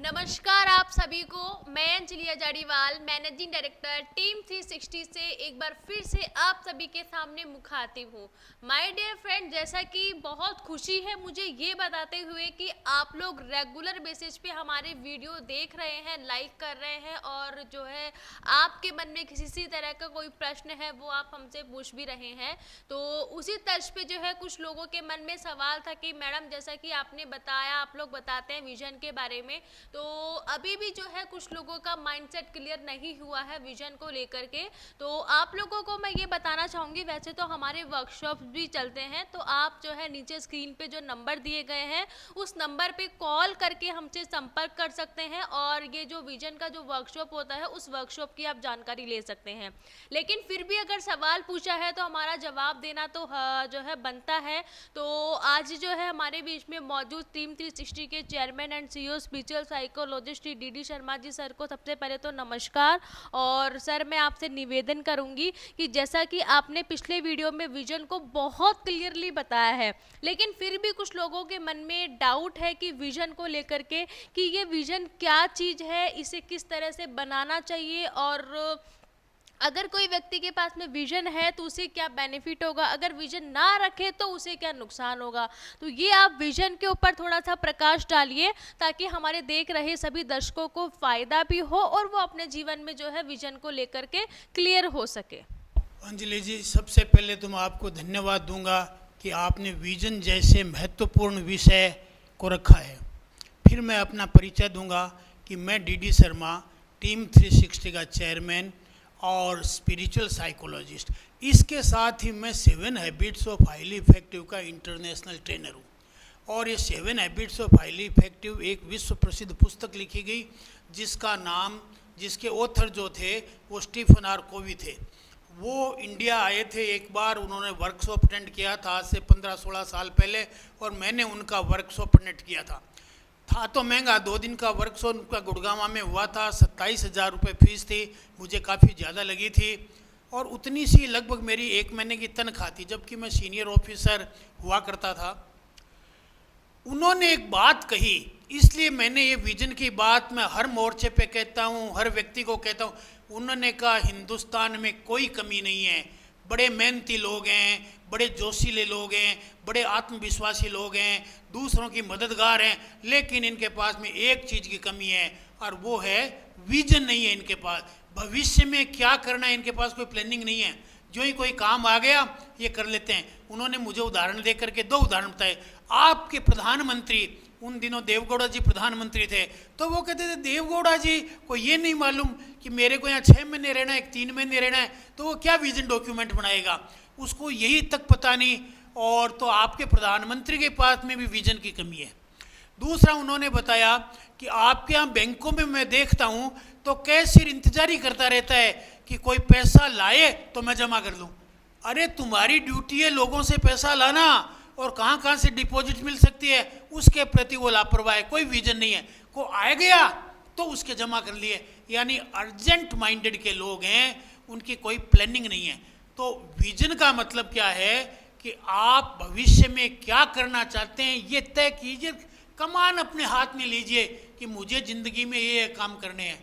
नमस्कार आप सभी को। मैं अंजलिया जाड़ीवाल, मैनेजिंग डायरेक्टर टीम 360 से एक बार फिर से आप सभी के सामने मुखातिब हूँ। माय डियर फ्रेंड, जैसा कि बहुत खुशी है मुझे ये बताते हुए कि आप लोग रेगुलर बेसिस पे हमारे वीडियो देख रहे हैं, लाइक कर रहे हैं और जो है आपके मन में किसी तरह का कोई प्रश्न है वो आप हमसे पूछ भी रहे हैं। तो उसी तर्ज पे जो है कुछ लोगों के मन में सवाल था कि मैडम जैसा कि आपने बताया, आप लोग बताते हैं विजन के बारे में, तो अभी भी जो है कुछ लोगों का माइंडसेट क्लियर नहीं हुआ है विजन को लेकर के। तो आप लोगों को मैं ये बताना चाहूँगी, वैसे तो हमारे वर्कशॉप भी चलते हैं, तो आप जो है नीचे स्क्रीन पे जो नंबर दिए गए हैं उस नंबर पे कॉल करके हमसे संपर्क कर सकते हैं और ये जो विजन का जो वर्कशॉप होता है उस वर्कशॉप की आप जानकारी ले सकते हैं। लेकिन फिर भी अगर सवाल पूछा है तो हमारा जवाब देना तो जो है बनता है। तो आज जो है हमारे बीच में मौजूद टीम 360 के chairman and CEO spiritual psychologist DD Sharma ji sir को सबसे पहले तो नमस्कार। और सर मैं आपसे निवेदन करूंगी कि जैसा कि आपने पिछले वीडियो में विजन को बहुत क्लियरली बताया है, लेकिन फिर भी कुछ लोगों के मन में डाउट है कि विजन को लेकर के कि ये विजन क्या चीज़ है, इसे किस तरह से बनाना चाहिए और अगर कोई व्यक्ति के पास में विजन है तो उसे क्या बेनिफिट होगा, अगर विजन ना रखे तो उसे क्या नुकसान होगा। तो ये आप विजन के ऊपर थोड़ा सा प्रकाश डालिए ताकि हमारे देख रहे सभी दर्शकों को फायदा भी हो और वो अपने जीवन में जो है विजन को लेकर के क्लियर हो सके। अंजलि जी, सबसे पहले तो मैं आपको धन्यवाद दूंगा कि आपने विजन जैसे महत्वपूर्ण विषय को रखा है। फिर मैं अपना परिचय दूंगा कि मैं डीडी शर्मा, टीम 360 का चेयरमैन और स्पिरिचुअल साइकोलॉजिस्ट, इसके साथ ही मैं 7 हैबिट्स ऑफ हाईली इफेक्टिव का इंटरनेशनल ट्रेनर हूँ। और ये 7 हैबिट्स ऑफ हाईली इफेक्टिव एक विश्व प्रसिद्ध पुस्तक लिखी गई जिसका नाम, जिसके ऑथर जो थे वो स्टीफन आर कोवी थे। वो इंडिया आए थे एक बार, उन्होंने वर्कशॉप अटेंड किया था आज से 15-16 साल पहले, और मैंने उनका वर्कशॉप अटेंड किया था तो महंगा, 2 दिन का वर्कशॉप उनका गुड़गांव में हुआ था। 27,000 रुपये फीस थी, मुझे काफ़ी ज़्यादा लगी थी और उतनी सी लगभग मेरी 1 महीने की तनख्वाह थी, जबकि मैं सीनियर ऑफिसर हुआ करता था। उन्होंने एक बात कही, इसलिए मैंने ये विजन की बात मैं हर मोर्चे पे कहता हूँ, हर व्यक्ति को कहता हूँ। उन्होंने कहा हिंदुस्तान में कोई कमी नहीं है, बड़े मेहनती लोग हैं, बड़े जोशीले लोग हैं, बड़े आत्मविश्वासी लोग हैं, दूसरों की मददगार हैं, लेकिन इनके पास में एक चीज़ की कमी है और वो है विजन नहीं है इनके पास। भविष्य में क्या करना है इनके पास कोई प्लानिंग नहीं है, जो ही कोई काम आ गया ये कर लेते हैं। उन्होंने मुझे उदाहरण दे करके 2 उदाहरण बताए। आपके प्रधानमंत्री, उन दिनों देवगौड़ा जी प्रधानमंत्री थे, तो वो कहते थे देवगौड़ा जी को ये नहीं मालूम कि मेरे को यहाँ 6 महीने रहना है, 3 महीने रहना है, तो वो क्या विजन डॉक्यूमेंट बनाएगा, उसको यही तक पता नहीं। और तो आपके प्रधानमंत्री के पास में भी विजन की कमी है। दूसरा उन्होंने बताया कि आपके यहाँ बैंकों में मैं देखता हूँ तो कैशियर इंतजारी करता रहता है कि कोई पैसा लाए तो मैं जमा कर दूँ। अरे तुम्हारी ड्यूटी है लोगों से पैसा लाना, और कहाँ कहाँ से डिपॉजिट मिल सकती है उसके प्रति वो लापरवाह है, कोई विजन नहीं है। को आ गया तो उसके जमा कर लिए, यानी अर्जेंट माइंडेड के लोग हैं, उनकी कोई प्लानिंग नहीं है। तो विजन का मतलब क्या है कि आप भविष्य में क्या करना चाहते हैं ये तय कीजिए, कमान अपने हाथ में लीजिए कि मुझे ज़िंदगी में ये काम करने हैं।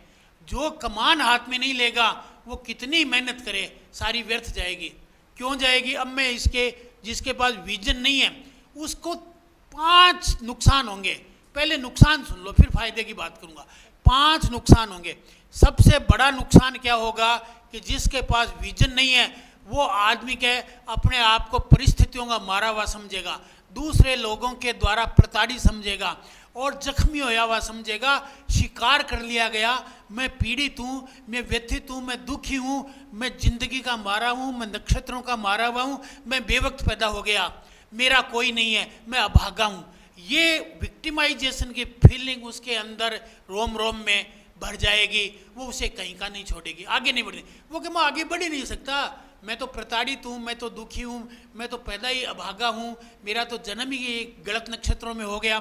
जो कमान हाथ में नहीं लेगा वो कितनी मेहनत करे सारी व्यर्थ जाएगी। क्यों जाएगी? अब मैं जिसके पास विजन नहीं है उसको 5 नुकसान होंगे। पहले नुकसान सुन लो फिर फायदे की बात करूंगा। 5 नुकसान होंगे। सबसे बड़ा नुकसान क्या होगा कि जिसके पास विजन नहीं है वो आदमी के अपने आप को परिस्थितियों का मारा हुआ समझेगा, दूसरे लोगों के द्वारा प्रताड़ित समझेगा और जख्मी होया हुआ समझेगा, शिकार कर लिया गया, मैं पीड़ित हूँ, मैं व्यथित हूँ, मैं दुखी हूँ, मैं जिंदगी का मारा हूँ, मैं नक्षत्रों का मारा हुआ हूँ, मैं बेवक्त पैदा हो गया, मेरा कोई नहीं है, मैं अभागा हूँ। ये विक्टिमाइजेशन की फीलिंग उसके अंदर रोम रोम में भर जाएगी, वो उसे कहीं का नहीं छोड़ेगी, आगे नहीं बढ़ेगी। वो कि मैं आगे बढ़ ही नहीं सकता, मैं तो प्रताड़ित हूँ, मैं तो दुखी हूँ, मैं तो पैदा ही अभागा हूँ, मेरा तो जन्म ही गलत नक्षत्रों में हो गया।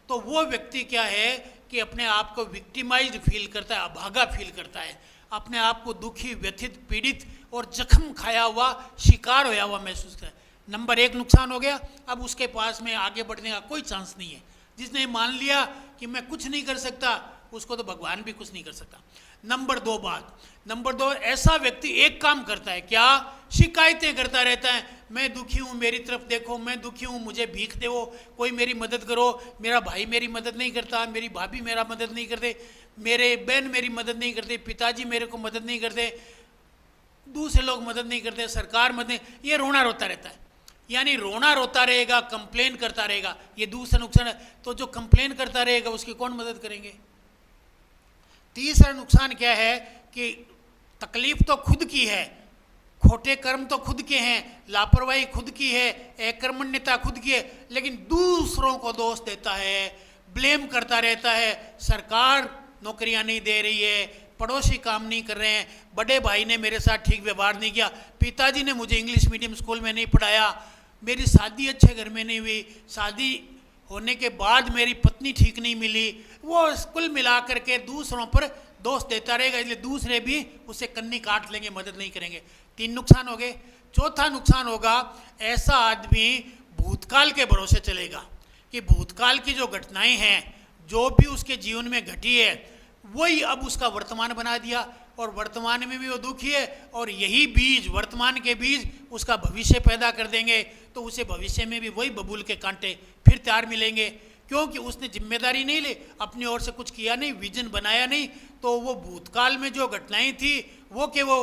तो वो व्यक्ति क्या है कि अपने आप को विक्टिमाइज्ड फील करता है, अभागा फील करता है, अपने आप को दुखी, व्यथित, पीड़ित और जख्म खाया हुआ, शिकार होया हुआ महसूस करता है। नंबर 1 नुकसान हो गया। अब उसके पास में आगे बढ़ने का कोई चांस नहीं है। जिसने मान लिया कि मैं कुछ नहीं कर सकता, उसको तो भगवान भी कुछ नहीं कर सकता। नंबर दो, ऐसा व्यक्ति एक काम करता है, क्या? शिकायतें करता रहता है, मैं दुखी हूँ, मेरी तरफ देखो, मैं दुखी हूँ, मुझे भीख दो, कोई मेरी मदद करो, मेरा भाई मेरी मदद नहीं करता, मेरी भाभी मेरा मदद नहीं करते, मेरे बहन मेरी मदद नहीं करते, पिताजी मेरे को मदद नहीं करते, दूसरे लोग मदद नहीं करते, सरकार मदद नहीं, ये रोना रोता रहता है। यानी रोना रोता रहेगा, कंप्लेन करता रहेगा, ये दूसरा नुकसान है। तो जो कंप्लेन करता रहेगा उसकी कौन मदद करेंगे? तीसरा नुकसान क्या है कि तकलीफ तो खुद की है, खोटे कर्म तो खुद के हैं, लापरवाही खुद की है, अकर्मण्यता खुद की है, लेकिन दूसरों को दोष देता है, ब्लेम करता रहता है। सरकार नौकरियां नहीं दे रही है, पड़ोसी काम नहीं कर रहे हैं, बड़े भाई ने मेरे साथ ठीक व्यवहार नहीं किया, पिताजी ने मुझे इंग्लिश मीडियम स्कूल में नहीं पढ़ाया, मेरी शादी अच्छे घर में नहीं हुई, शादी होने के बाद मेरी पत्नी ठीक नहीं मिली। वो कुल मिला करके दूसरों पर दोष देता रहेगा, इसलिए दूसरे भी उसे कन्नी काट लेंगे, मदद नहीं करेंगे। 3 नुकसान हो गए। चौथा नुकसान होगा, ऐसा आदमी भूतकाल के भरोसे चलेगा कि भूतकाल की जो घटनाएं हैं, जो भी उसके जीवन में घटी है, वही अब उसका वर्तमान बना दिया, और वर्तमान में भी वो दुखी है, और यही बीज, वर्तमान के बीज उसका भविष्य पैदा कर देंगे, तो उसे भविष्य में भी वही बबूल के कांटे फिर तैयार मिलेंगे, क्योंकि उसने जिम्मेदारी नहीं ली, अपनी ओर से कुछ किया नहीं, विजन बनाया नहीं। तो वो भूतकाल में जो घटनाएं थी वो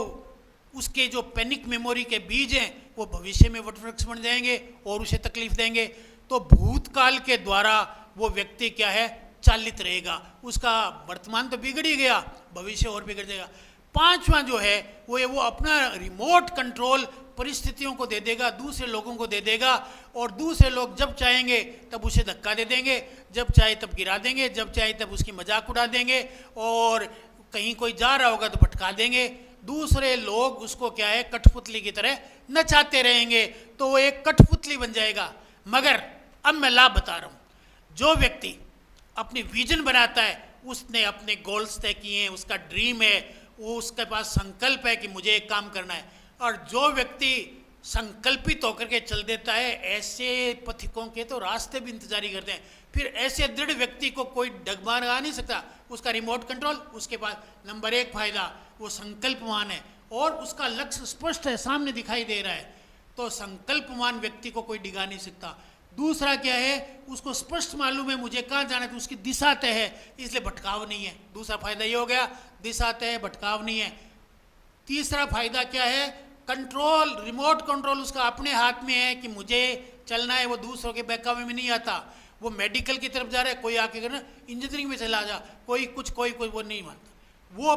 उसके जो पैनिक मेमोरी के बीज हैं, वो भविष्य में वटवृक्ष बन जाएंगे और उसे तकलीफ देंगे। तो भूतकाल के द्वारा वो व्यक्ति क्या है, चालित रहेगा, उसका वर्तमान तो बिगड़ ही गया, भविष्य और बिगड़ जाएगा। 5वां जो है वो अपना रिमोट कंट्रोल परिस्थितियों को दे देगा, दूसरे लोगों को दे देगा, और दूसरे लोग जब चाहेंगे तब उसे धक्का दे देंगे, जब चाहे तब गिरा देंगे, जब चाहे तब उसकी मजाक उड़ा देंगे, और कहीं कोई जा रहा होगा तो भटका देंगे। दूसरे लोग उसको क्या है, कठपुतली की तरह नचाते रहेंगे, तो वो एक कठपुतली बन जाएगा। मगर अब मैं लाभ बता रहा हूँ, जो व्यक्ति अपनी विजन बनाता है, उसने अपने गोल्स तय किए हैं, उसका ड्रीम है, वो उसके पास संकल्प है कि मुझे एक काम करना है, और जो व्यक्ति संकल्पित होकर के चल देता है, ऐसे पथिकों के तो रास्ते भी इंतजारी करते हैं। फिर ऐसे दृढ़ व्यक्ति को कोई डगमगा नहीं सकता, उसका रिमोट कंट्रोल उसके पास। नंबर 1 फायदा, वो संकल्पवान है और उसका लक्ष्य स्पष्ट है, सामने दिखाई दे रहा है, तो संकल्पवान व्यक्ति को कोई डिगा नहीं सकता। दूसरा क्या है, उसको स्पष्ट मालूम है मुझे कहाँ जाना है, तो उसकी दिशा तय है, इसलिए भटकाव नहीं है। दूसरा फायदा ये हो गया, दिशा तय है, भटकाव नहीं है। तीसरा फायदा क्या है, कंट्रोल, रिमोट कंट्रोल उसका अपने हाथ में है कि मुझे चलना है, वो दूसरों के बहकावे में नहीं आता। वो मेडिकल की तरफ जा रहा है, कोई आके करना इंजीनियरिंग में चला जा, कोई कुछ कोई वो नहीं मानता। वो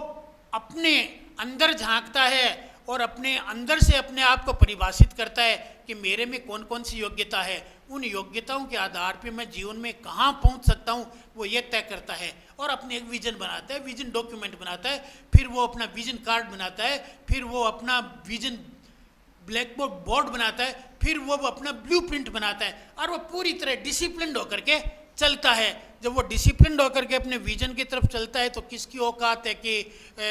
अपने अंदर झांकता है और अपने अंदर से अपने आप को परिभाषित करता है कि मेरे में कौन कौन सी योग्यता है, उन योग्यताओं के आधार पे मैं जीवन में कहाँ पहुँच सकता हूँ, वो ये तय करता है, और अपने एक विजन बनाता है, विजन डॉक्यूमेंट बनाता है, फिर वो अपना विजन कार्ड बनाता है, फिर वो अपना विजन ब्लैक बोर्ड बनाता है, फिर वो अपना ब्लूप्रिंट बनाता है, और वो पूरी तरह डिसिप्लिन्ड होकर के चलता है। जब वो डिसिप्लिन्ड होकर के अपने विजन की तरफ चलता है, तो किसकी औकात है कि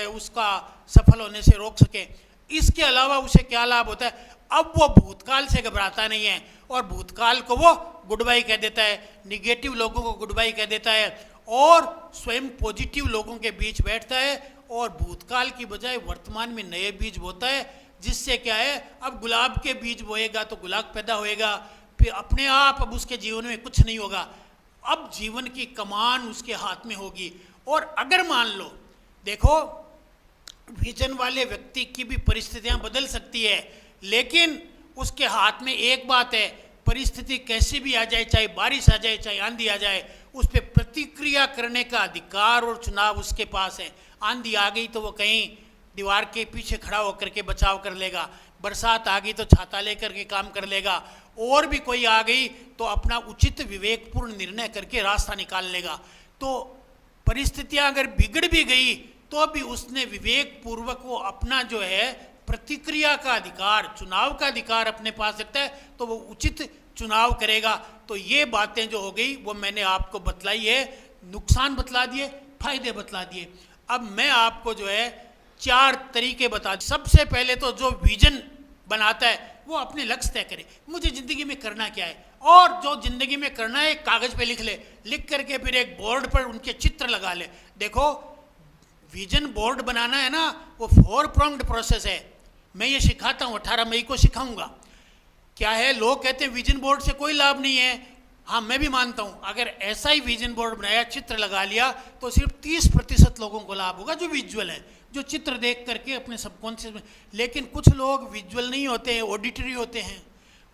उसका सफल होने से रोक सके। इसके अलावा उसे क्या लाभ होता है, अब वो भूतकाल से घबराता नहीं है, और भूतकाल को वो गुड बाय कह देता है, निगेटिव लोगों को गुड बाय कह देता है, और स्वयं पॉजिटिव लोगों के बीच बैठता है, और भूतकाल की बजाय वर्तमान में नए बीज बोता है, जिससे क्या है, अब गुलाब के बीज बोएगा तो गुलाब पैदा होएगा, फिर अपने आप अब उसके जीवन में कुछ नहीं होगा, अब जीवन की कमान उसके हाथ में होगी। और अगर मान लो, देखो विजन वाले व्यक्ति की भी परिस्थितियां बदल सकती है, लेकिन उसके हाथ में एक बात है, परिस्थिति कैसी भी आ जाए, चाहे बारिश आ जाए, चाहे आंधी आ जाए, उस पर प्रतिक्रिया करने का अधिकार और चुनाव उसके पास है। आंधी आ गई तो वो कहीं दीवार के पीछे खड़ा होकर के बचाव कर लेगा, बरसात आ गई तो छाता लेकर के काम कर लेगा, और भी कोई आ गई तो अपना उचित विवेकपूर्ण निर्णय करके रास्ता निकाल लेगा। तो परिस्थितियां अगर बिगड़ भी गई तो भी उसने विवेक पूर्वक वो अपना जो है प्रतिक्रिया का अधिकार, चुनाव का अधिकार अपने पास रखता है, तो वो उचित चुनाव करेगा। तो ये बातें जो हो गई वो मैंने आपको बतलाई है, नुकसान बतला दिए, फायदे बतला दिए। अब मैं आपको जो है 4 तरीके बता। सबसे पहले तो जो विजन बनाता है वो अपने लक्ष्य तय करे, मुझे ज़िंदगी में करना क्या है, और जो जिंदगी में करना है कागज पे लिख ले, लिख करके फिर एक बोर्ड पर उनके चित्र लगा ले। देखो विजन बोर्ड बनाना है ना, वो 4 pronged प्रोसेस है। मैं ये सिखाता हूँ, 18 मई को सिखाऊंगा। क्या है, लोग कहते हैं विजन बोर्ड से कोई लाभ नहीं है। हाँ, मैं भी मानता हूँ, अगर ऐसा ही विजन बोर्ड बनाया, चित्र लगा लिया, तो सिर्फ 30% लोगों को लाभ होगा जो विजुअल है, जो चित्र देख करके अपने सबकॉन्शियस में। लेकिन कुछ लोग विजुअल नहीं होते हैं, ऑडिटरी होते हैं,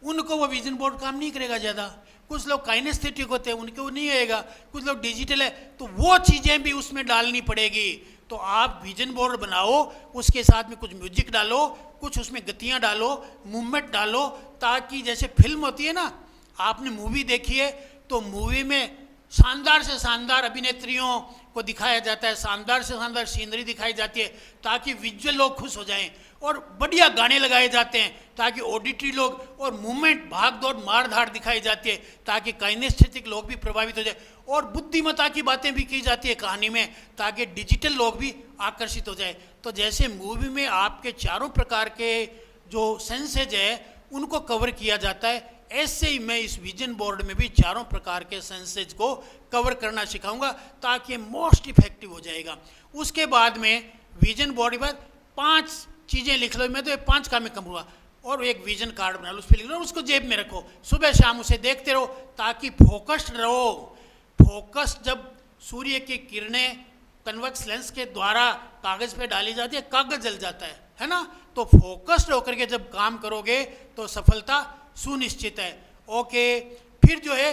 उनको वो विजन बोर्ड काम नहीं करेगा ज़्यादा। कुछ लोग काइनेस्थेटिक होते हैं, उनको नहीं आएगा। कुछ लोग डिजिटल है, तो वो चीज़ें भी उसमें डालनी पड़ेगी। तो आप विजन बोर्ड बनाओ, उसके साथ में कुछ म्यूजिक डालो, कुछ उसमें गतियाँ डालो, मूवमेंट डालो, ताकि जैसे फिल्म होती है ना, आपने मूवी देखी है तो मूवी में शानदार से शानदार अभिनेत्रियों को दिखाया जाता है, शानदार से शानदार सीनरी दिखाई जाती है, ताकि विजुअल लोग खुश हो जाएं, और बढ़िया गाने लगाए जाते हैं ताकि ऑडिटरी लोग, और मूवमेंट, भाग दौड़, मार धाड़ दिखाई जाती है ताकि काइनेस्थेटिक लोग भी प्रभावित हो जाए, और बुद्धिमत्ता की बातें भी की जाती है कहानी में ताकि डिजिटल लोग भी आकर्षित हो जाए। तो जैसे मूवी में आपके चारों प्रकार के जो सेंसेज है उनको कवर किया जाता है, ऐसे ही मैं इस विजन बोर्ड में भी चारों प्रकार के सेंसेज को कवर करना सिखाऊंगा ताकि मोस्ट इफेक्टिव हो जाएगा। उसके बाद में विजन बोर्ड पर 5 चीज़ें लिख लो, मैं तो 5 काम में करूँगा, और एक विजन कार्ड बना लो, उस पर लिख लो, उसको जेब में रखो, सुबह शाम उसे देखते रहो ताकि फोकस्ड रहो। फोकस, जब सूर्य की किरणें कन्वेक्स लेंस के द्वारा कागज पे डाली जाती है, कागज जल जाता है ना। तो फोकस्ड होकर के जब काम करोगे तो सफलता सुनिश्चित है। ओके, फिर जो है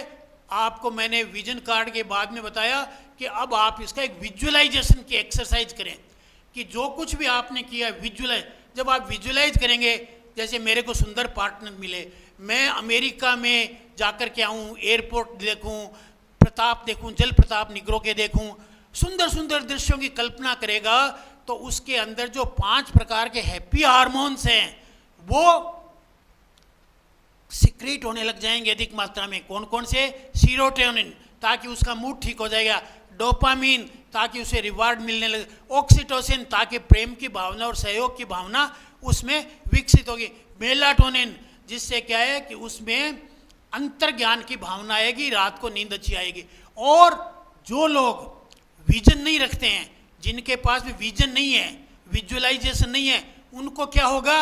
आपको मैंने विजन कार्ड के बाद में बताया कि अब आप इसका एक विजुअलाइजेशन की एक्सरसाइज करें, कि जो कुछ भी आपने किया विजुअलाइज, जब आप विजुअलाइज करेंगे, जैसे मेरे को सुंदर पार्टनर मिले, मैं अमेरिका में जाकर के आऊँ, एयरपोर्ट देखूँ, प्रताप देखूँ, जल प्रताप निगरो के देखूँ, सुंदर सुंदर दृश्यों की कल्पना करेगा, तो उसके अंदर जो 5 प्रकार के हैप्पी हार्मोन्स हैं वो सिक्रीट होने लग जाएंगे अधिक मात्रा में। कौन कौन से? सीरोटोनिन, ताकि उसका मूड ठीक हो जाएगा, डोपामीन, ताकि उसे रिवार्ड मिलने लगे, ऑक्सीटोसिन, ताकि प्रेम की भावना और सहयोग की भावना उसमें विकसित होगी, मेलाटोनिन, जिससे क्या है कि उसमें अंतर्ज्ञान की भावना आएगी, रात को नींद अच्छी आएगी। और जो लोग विजन नहीं रखते हैं, जिनके पास भी विजन नहीं है, विजुअलाइजेशन नहीं है, उनको क्या होगा,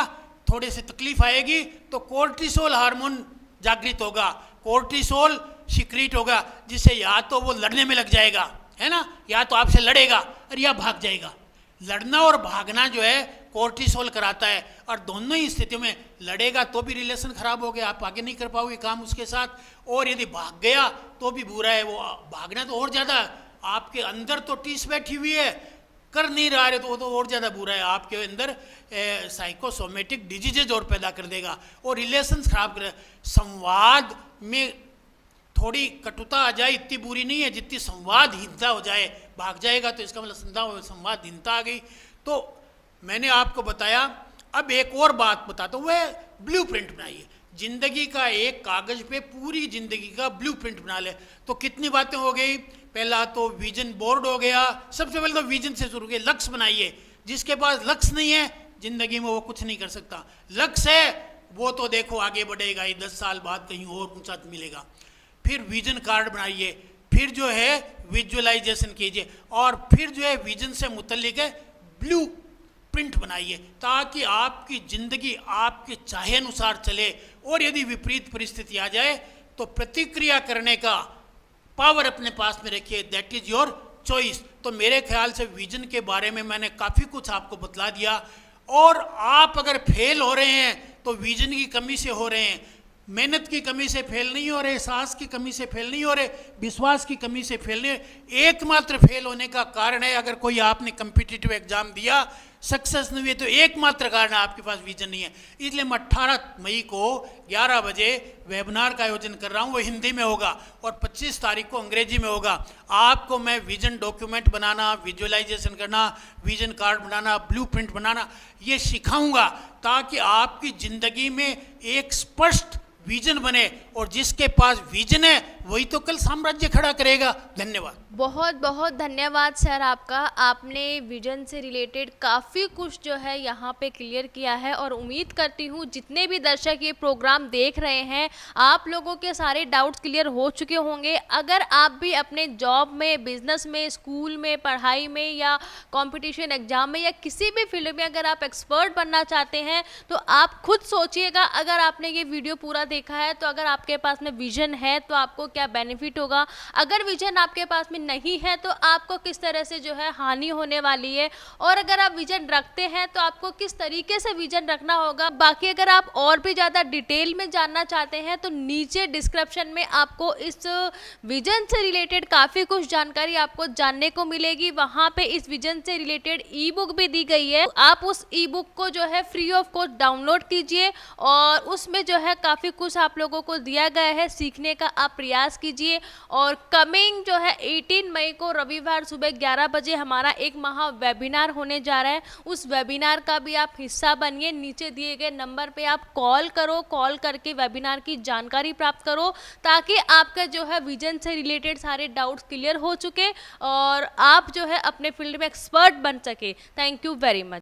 थोड़े से तकलीफ आएगी, तो कोर्टिसोल हार्मोन जागृत होगा, कोर्टिसोल सिक्रीट होगा, जिससे या तो वो लड़ने में लग जाएगा, है ना, या तो आपसे लड़ेगा और या भाग जाएगा। लड़ना और भागना जो है कोर्टिसोल कराता है, और दोनों ही स्थितियों में लड़ेगा तो भी रिलेशन खराब हो गया, आप आगे नहीं कर पाओगे काम उसके साथ, और यदि भाग गया तो भी बुरा है। वो भागना तो और ज़्यादा, आपके अंदर तो टीस बैठी हुई है, कर नहीं रहा है, तो वो तो और ज़्यादा बुरा है, आपके अंदर साइकोसोमेटिक डिजीजेज और पैदा कर देगा और रिलेशंस खराब कर। संवाद में थोड़ी कटुता आ जाए, इतनी बुरी नहीं है जितनी संवादहीनता हो जाए, भाग जाएगा तो इसका मतलब संवादहीनता आ गई। तो मैंने आपको बताया, अब एक और बात बताता हूँ, वह ब्लूप्रिंट बनाइए, जिंदगी का एक कागज पे पूरी जिंदगी का ब्लूप्रिंट बना ले। तो कितनी बातें हो गई, पहला तो विजन बोर्ड हो गया, सबसे पहले तो विजन से शुरू किए, लक्ष्य बनाइए। जिसके पास लक्ष्य नहीं है जिंदगी में वो कुछ नहीं कर सकता, लक्ष्य है वो तो देखो आगे बढ़ेगा ही, 10 साल बाद कहीं और ऊंचा मिलेगा। फिर विजन कार्ड बनाइए, फिर जो है विजुअलाइजेशन कीजिए, और फिर जो है विजन से मुतल्लिक है ब्लू प्रिंट बनाइए, ताकि आपकी जिंदगी आपके चाहे अनुसार चले, और यदि विपरीत परिस्थिति आ जाए तो प्रतिक्रिया करने का पावर अपने पास में रखिए, दैट इज योर चॉइस। तो मेरे ख्याल से विजन के बारे में मैंने काफ़ी कुछ आपको बतला दिया। और आप अगर फेल हो रहे हैं तो विजन की कमी से हो रहे हैं, मेहनत की कमी से फेल नहीं हो रहे, साहस की कमी से फेल नहीं हो रहे, विश्वास की कमी से फेल नहीं हो रहे। एकमात्र फेल होने का कारण है, अगर कोई आपने कम्पिटिटिव एग्जाम दिया सक्सेस नहीं हुई, तो एकमात्र कारण है आपके पास विजन नहीं है। इसलिए मैं 18 मई को 11 बजे वेबिनार का आयोजन कर रहा हूँ, वो हिंदी में होगा, और 25 तारीख को अंग्रेजी में होगा। आपको मैं विजन डॉक्यूमेंट बनाना, विजुअलाइजेशन करना, विजन कार्ड बनाना, ब्लूप्रिंट बनाना, ये सिखाऊंगा, ताकि आपकी ज़िंदगी में एक स्पष्ट विजन बने, और जिसके पास विजन है वही तो कल साम्राज्य खड़ा करेगा। धन्यवाद। बहुत बहुत धन्यवाद सर आपका। आपने विजन से रिलेटेड काफ़ी कुछ जो है यहाँ पे क्लियर किया है, और उम्मीद करती हूँ जितने भी दर्शक ये प्रोग्राम देख रहे हैं आप लोगों के सारे डाउट्स क्लियर हो चुके होंगे। अगर आप भी अपने जॉब में, बिजनेस में, स्कूल में, पढ़ाई में या कंपटीशन एग्जाम में या किसी भी फील्ड में अगर आप एक्सपर्ट बनना चाहते हैं तो आप खुद सोचिएगा, अगर आपने ये वीडियो पूरा देखा है तो अगर आपके पास में विजन है तो आपको क्या बेनिफिट होगा, अगर विजन आपके पास में नहीं है तो आपको किस तरह से जो है हानि होने वाली है, और अगर आप विजन रखते हैं तो आपको किस तरीके से विजन रखना होगा। बाकी अगर आप और भी ज़्यादा डिटेल में जानना चाहते हैं तो नीचे डिस्क्रिप्शन में आपको इस विजन से रिलेटेड काफ़ी कुछ जानकारी आपको जानने को मिलेगी। वहाँ पे इस विजन से रिलेटेड ई बुक भी दी गई है, आप उस ई बुक को जो है फ्री ऑफ कॉस्ट डाउनलोड कीजिए, और उसमें जो है काफ़ी कुछ आप लोगों को दिया गया है, सीखने का आप प्रयास कीजिए। और कमिंग जो है 18 मई को रविवार सुबह 11 बजे हमारा एक महा वेबिनार होने जा रहा है, उस वेबिनार का भी आप हिस्सा बनिए। नीचे दिए गए नंबर पे आप कॉल करो, कॉल करके वेबिनार की जानकारी प्राप्त करो, ताकि आपका जो है विजन से रिलेटेड सारे डाउट्स क्लियर हो चुके और आप जो है अपने फील्ड में एक्सपर्ट बन सके। Thank you very much.